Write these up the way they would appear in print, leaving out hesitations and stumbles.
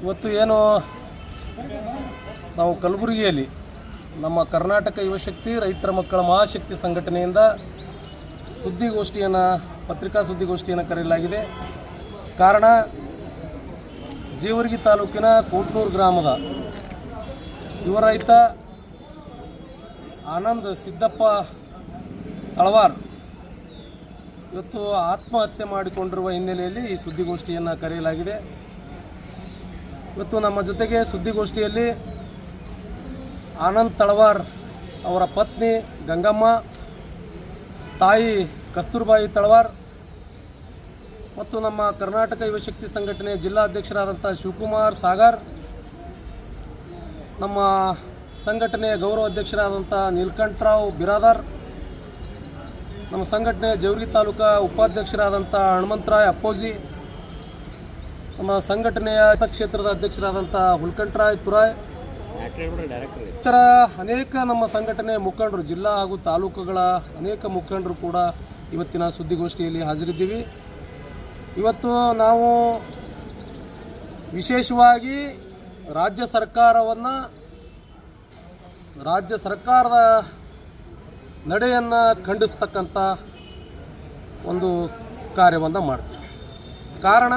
ಇವತ್ತು ಏನು ನಾವು ಕಲಬುರಗಿಯಲ್ಲಿ ನಮ್ಮ ಕರ್ನಾಟಕ ಯುವಶಕ್ತಿ ರೈತರ ಮಕ್ಕಳ ಮಹಾಶಕ್ತಿ ಸಂಘಟನೆಯಿಂದ ಪತ್ರಿಕಾ ಸುದ್ದಿಗೋಷ್ಠಿಯನ್ನು ಕರೆಯಲಾಗಿದೆ. ಕಾರಣ ಜೇವರ್ಗಿ ತಾಲೂಕಿನ ಕೋಟ್ನೂರು ಗ್ರಾಮದ ಯುವ ರೈತ ಆನಂದ್ ಸಿದ್ದಪ್ಪ ತಳವಾರ್ ಇವತ್ತು ಆತ್ಮಹತ್ಯೆ ಮಾಡಿಕೊಂಡಿರುವ ಹಿನ್ನೆಲೆಯಲ್ಲಿ ಈ ಸುದ್ದಿಗೋಷ್ಠಿಯನ್ನು ಕರೆಯಲಾಗಿದೆ. ಇವತ್ತು ನಮ್ಮ ಜೊತೆಗೆ ಸುದ್ದಿಗೋಷ್ಠಿಯಲ್ಲಿ ಆನಂದ್ ತಳವಾರ್ ಅವರ ಪತ್ನಿ ಗಂಗಮ್ಮ, ತಾಯಿ ಕಸ್ತೂರ್ಬಾಯಿ ತಳವಾರ್ ಮತ್ತು ನಮ್ಮ ಕರ್ನಾಟಕ ಯುವಶಕ್ತಿ ಸಂಘಟನೆಯ ಜಿಲ್ಲಾಧ್ಯಕ್ಷರಾದಂಥ ಶಿವಕುಮಾರ್ ಸಾಗರ್, ನಮ್ಮ ಸಂಘಟನೆಯ ಗೌರವ ಅಧ್ಯಕ್ಷರಾದಂಥ ನೀಲಕಂಠರಾವ್ ಬಿರಾದಾರ್, ನಮ್ಮ ಸಂಘಟನೆಯ ಜೇವರ್ಗಿ ತಾಲೂಕಾ ಉಪಾಧ್ಯಕ್ಷರಾದಂಥ ಹನುಮಂತರಾಯ್ ಅಪ್ಪೋಜಿ, ನಮ್ಮ ಸಂಘಟನೆಯ ಕ್ಷೇತ್ರದ ಅಧ್ಯಕ್ಷರಾದಂಥ ಹುಲ್ಕಂಠರಾಯ್ ತುರಾಯ್, ಇತರ ಅನೇಕ ನಮ್ಮ ಸಂಘಟನೆಯ ಮುಖಂಡರು, ಜಿಲ್ಲಾ ಹಾಗೂ ತಾಲೂಕುಗಳ ಅನೇಕ ಮುಖಂಡರು ಕೂಡ ಇವತ್ತಿನ ಸುದ್ದಿಗೋಷ್ಠಿಯಲ್ಲಿ ಹಾಜರಿದ್ದೀವಿ. ಇವತ್ತು ನಾವು ವಿಶೇಷವಾಗಿ ರಾಜ್ಯ ಸರ್ಕಾರದ ನಡೆಯನ್ನು ಖಂಡಿಸ್ತಕ್ಕಂಥ ಒಂದು ಕಾರ್ಯವನ್ನು ಮಾಡ್ತೀವಿ. ಕಾರಣ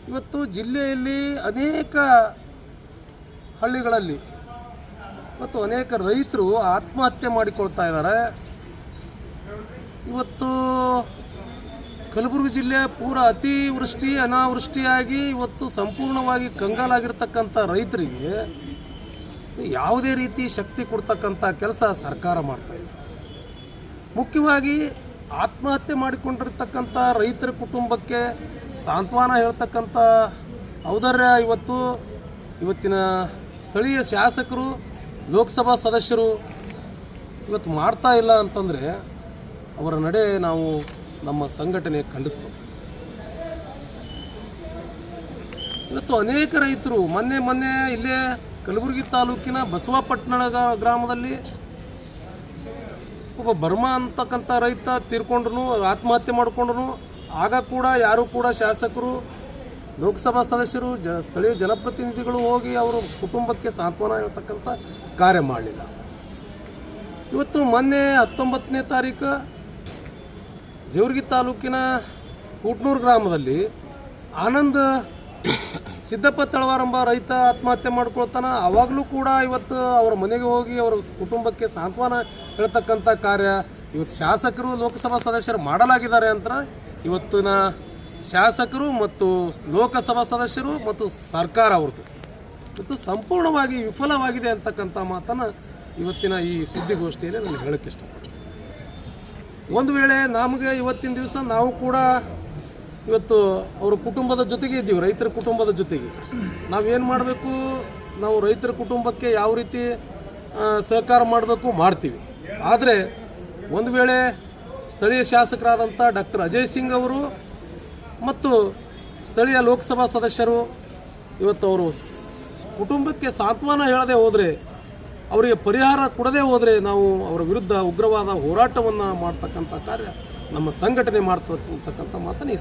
ಇವತ್ತು ಜಿಲ್ಲೆಯಲ್ಲಿ ಅನೇಕ ಹಳ್ಳಿಗಳಲ್ಲಿ ಇವತ್ತು ಅನೇಕ ರೈತರು ಆತ್ಮಹತ್ಯೆ ಮಾಡಿಕೊಳ್ತಾ ಇದ್ದಾರೆ. ಇವತ್ತು ಕಲಬುರಗಿ ಜಿಲ್ಲೆ ಪೂರ ಅತಿವೃಷ್ಟಿ ಅನಾವೃಷ್ಟಿಯಾಗಿ ಇವತ್ತು ಸಂಪೂರ್ಣವಾಗಿ ಕಂಗಾಲಾಗಿರ್ತಕ್ಕಂಥ ರೈತರಿಗೆ ಯಾವುದೇ ರೀತಿ ಶಕ್ತಿ ಕೊಡ್ತಕ್ಕಂಥ ಕೆಲಸ ಸರ್ಕಾರ ಮಾಡ್ತಾಯಿದೆ. ಮುಖ್ಯವಾಗಿ ಆತ್ಮಹತ್ಯೆ ಮಾಡಿಕೊಂಡಿರ್ತಕ್ಕಂಥ ರೈತರ ಕುಟುಂಬಕ್ಕೆ ಸಾಂತ್ವನ ಹೇಳ್ತಕ್ಕಂಥ ಔದಾರ್ಯ ಇವತ್ತಿನ ಸ್ಥಳೀಯ ಶಾಸಕರು, ಲೋಕಸಭಾ ಸದಸ್ಯರು ಇವತ್ತು ಮಾಡ್ತಾ ಇಲ್ಲ ಅಂತಂದರೆ ಅವರ ನಡೆ ನಾವು ನಮ್ಮ ಸಂಘಟನೆ ಖಂಡಿಸ್ತೇವೆ. ಇವತ್ತು ಅನೇಕ ರೈತರು ಮೊನ್ನೆ ಇಲ್ಲೇ ಕಲಬುರಗಿ ತಾಲೂಕಿನ ಬಸವಪಟ್ಟಣ ಗ್ರಾಮದಲ್ಲಿ ಒಬ್ಬ ಬರ್ಮಾ ಅಂತಕ್ಕಂಥ ರೈತ ತೀರ್ಕೊಂಡ್ರು, ಆತ್ಮಹತ್ಯೆ ಮಾಡಿಕೊಂಡ್ರು. ಆಗ ಕೂಡ ಯಾರೂ ಕೂಡ ಶಾಸಕರು, ಲೋಕಸಭಾ ಸದಸ್ಯರು, ಸ್ಥಳೀಯ ಜನಪ್ರತಿನಿಧಿಗಳು ಹೋಗಿ ಅವರ ಕುಟುಂಬಕ್ಕೆ ಸಾಂತ್ವನ ಹೇಳ್ತಕ್ಕಂಥ ಕಾರ್ಯ ಮಾಡಲಿಲ್ಲ. ಇವತ್ತು ಮೊನ್ನೆ 19ನೇ ತಾರೀಕು ಜೇವರ್ಗಿ ತಾಲೂಕಿನ ಕೋಟ್ನೂರು ಗ್ರಾಮದಲ್ಲಿ ಆನಂದ್ ಸಿದ್ದಪ್ಪ ತಳವಾರ್ ಎಂಬ ರೈತ ಆತ್ಮಹತ್ಯೆ ಮಾಡ್ಕೊಳ್ತಾನೆ. ಆವಾಗಲೂ ಕೂಡ ಇವತ್ತು ಅವರ ಮನೆಗೆ ಹೋಗಿ ಅವರ ಕುಟುಂಬಕ್ಕೆ ಸಾಂತ್ವನ ಹೇಳ್ತಕ್ಕಂಥ ಕಾರ್ಯ ಇವತ್ತು ಶಾಸಕರು, ಲೋಕಸಭಾ ಸದಸ್ಯರು ಮಾಡಲಾಗಿದ್ದಾರೆ ಅಂತ ಇವತ್ತಿನ ಶಾಸಕರು ಮತ್ತು ಲೋಕಸಭಾ ಸದಸ್ಯರು ಮತ್ತು ಸರ್ಕಾರ ಅವ್ರದ್ದು ಇವತ್ತು ಸಂಪೂರ್ಣವಾಗಿ ವಿಫಲವಾಗಿದೆ ಅಂತಕ್ಕಂಥ ಮಾತನ್ನು ಇವತ್ತಿನ ಈ ಸುದ್ದಿಗೋಷ್ಠಿಯಲ್ಲಿ ನಾನು ಹೇಳೋಕ್ಕೆ ಇಷ್ಟಪಡ್ತೀನಿ. ಒಂದು ವೇಳೆ ನಮಗೆ ಇವತ್ತಿನ ದಿವಸ ನಾವು ಕೂಡ ಇವತ್ತು ಅವರ ಕುಟುಂಬದ ಜೊತೆಗೆ ಇದ್ದೀವಿ, ರೈತರ ಕುಟುಂಬದ ಜೊತೆಗೆ ನಾವೇನು ಮಾಡಬೇಕು, ನಾವು ರೈತರ ಕುಟುಂಬಕ್ಕೆ ಯಾವ ರೀತಿ ಸಹಕಾರ ಮಾಡಬೇಕು ಮಾಡ್ತೀವಿ. ಆದರೆ ಒಂದು ವೇಳೆ ಸ್ಥಳೀಯ ಶಾಸಕರಾದಂಥ ಡಾಕ್ಟರ್ ಅಜಯ್ ಸಿಂಗ್ ಅವರು ಮತ್ತು ಸ್ಥಳೀಯ ಲೋಕಸಭಾ ಸದಸ್ಯರು ಇವತ್ತು ಅವರು ಕುಟುಂಬಕ್ಕೆ ಸಾಂತ್ವನ ಹೇಳದೆ ಹೋದರೆ, ಅವರಿಗೆ ಪರಿಹಾರ ಕೊಡದೆ ಹೋದರೆ ನಾವು ಅವರ ವಿರುದ್ಧ ಉಗ್ರವಾದ ಹೋರಾಟವನ್ನು ಮಾಡ್ತಕ್ಕಂಥ ಕಾರ್ಯ ನಮ್ಮ ಸಂಘಟನೆ ಮಾಡ್ತಕ್ಕಂಥ ಮಾತನ್ನು ಈ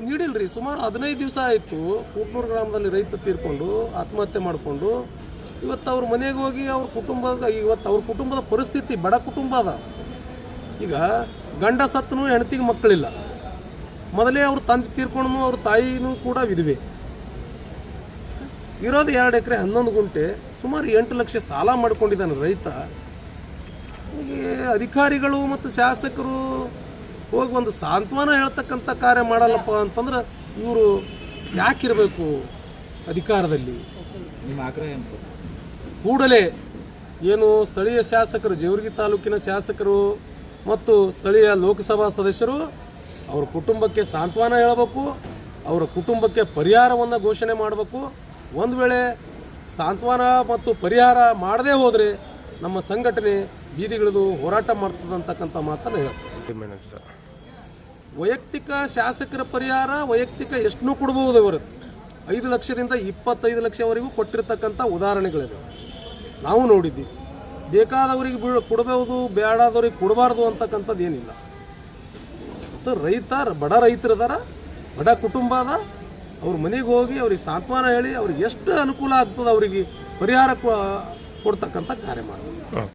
ನೀಡಿಲ್ರಿ. ಸುಮಾರು 15 ದಿವಸ ಆಯಿತು ಕೋಟ್ನೂರು ಗ್ರಾಮದಲ್ಲಿ ರೈತ ತೀರ್ಕೊಂಡು ಆತ್ಮಹತ್ಯೆ ಮಾಡಿಕೊಂಡು. ಇವತ್ತು ಅವ್ರ ಮನೆಗೆ ಹೋಗಿ ಇವತ್ತು ಅವ್ರ ಕುಟುಂಬದ ಪರಿಸ್ಥಿತಿ ಬಡ ಕುಟುಂಬ ಅದ. ಈಗ ಗಂಡ ಸತ್ತನು, ಹೆಂಡತಿಗೆ ಮಕ್ಕಳಿಲ್ಲ. ಮೊದಲೇ ಅವ್ರ ತಂದೆ ತೀರ್ಕೊಂಡು, ಅವ್ರ ತಾಯಿನೂ ಕೂಡ ವಿಧವೆ. ಇರೋದು 2 ಎಕರೆ 11 ಗುಂಟೆ, ಸುಮಾರು 8 ಲಕ್ಷ ಸಾಲ ಮಾಡ್ಕೊಂಡಿದ್ದಾನೆ ರೈತ. ಅಧಿಕಾರಿಗಳು ಮತ್ತು ಶಾಸಕರು ಹೋಗಿ ಒಂದು ಸಾಂತ್ವನ ಹೇಳ್ತಕ್ಕಂಥ ಕಾರ್ಯ ಮಾಡಲ್ಲಪ್ಪ ಅಂತಂದ್ರೆ ಇವರು ಯಾಕಿರಬೇಕು ಅಧಿಕಾರದಲ್ಲಿ? ನಿಮ್ಮ ಆಗ್ರಹ ಏನು ಸರ್? ಕೂಡಲೇ ಏನು ಸ್ಥಳೀಯ ಶಾಸಕರು, ಜೇವರ್ಗಿ ತಾಲೂಕಿನ ಶಾಸಕರು ಮತ್ತು ಸ್ಥಳೀಯ ಲೋಕಸಭಾ ಸದಸ್ಯರು ಅವರ ಕುಟುಂಬಕ್ಕೆ ಸಾಂತ್ವನ ಹೇಳಬೇಕು, ಅವರ ಕುಟುಂಬಕ್ಕೆ ಪರಿಹಾರವನ್ನು ಘೋಷಣೆ ಮಾಡಬೇಕು. ಒಂದು ವೇಳೆ ಸಾಂತ್ವನ ಮತ್ತು ಪರಿಹಾರ ಮಾಡದೇ ಹೋದರೆ ನಮ್ಮ ಸಂಘಟನೆ ಬೀದಿಗಿಳಿದು ಹೋರಾಟ ಮಾಡ್ತದಂತಕ್ಕಂಥ ಮಾತನ್ನು ಹೇಳ್ತೀವಿ. ವೈಯಕ್ತಿಕ ಶಾಸಕರ ಪರಿಹಾರ ವೈಯಕ್ತಿಕ ಎಷ್ಟನ್ನೂ ಕೊಡ್ಬೋದು. ಅವರು 5 ಲಕ್ಷದಿಂದ 25 ಲಕ್ಷವರೆಗೂ ಕೊಟ್ಟಿರ್ತಕ್ಕಂಥ ಉದಾಹರಣೆಗಳಿವೆ, ನಾವು ನೋಡಿದ್ದೀವಿ. ಬೇಕಾದವರಿಗೆ ಕೊಡಬಹುದು, ಬೇಡಾದವ್ರಿಗೆ ಕೊಡಬಾರ್ದು ಅಂತಕ್ಕಂಥದ್ದು ಏನಿಲ್ಲ. ಮತ್ತು ಬಡ ರೈತರಿದಾರ, ಬಡ ಕುಟುಂಬ ಅದ, ಅವ್ರ ಮನೆಗೆ ಹೋಗಿ ಅವ್ರಿಗೆ ಸಾಂತ್ವನ ಹೇಳಿ ಅವ್ರಿಗೆ ಎಷ್ಟು ಅನುಕೂಲ ಆಗ್ತದೆ ಅವರಿಗೆ ಪರಿಹಾರ ಕೊಡ್ತಕ್ಕಂಥ ಕಾರ್ಯ ಮಾಡೋದು.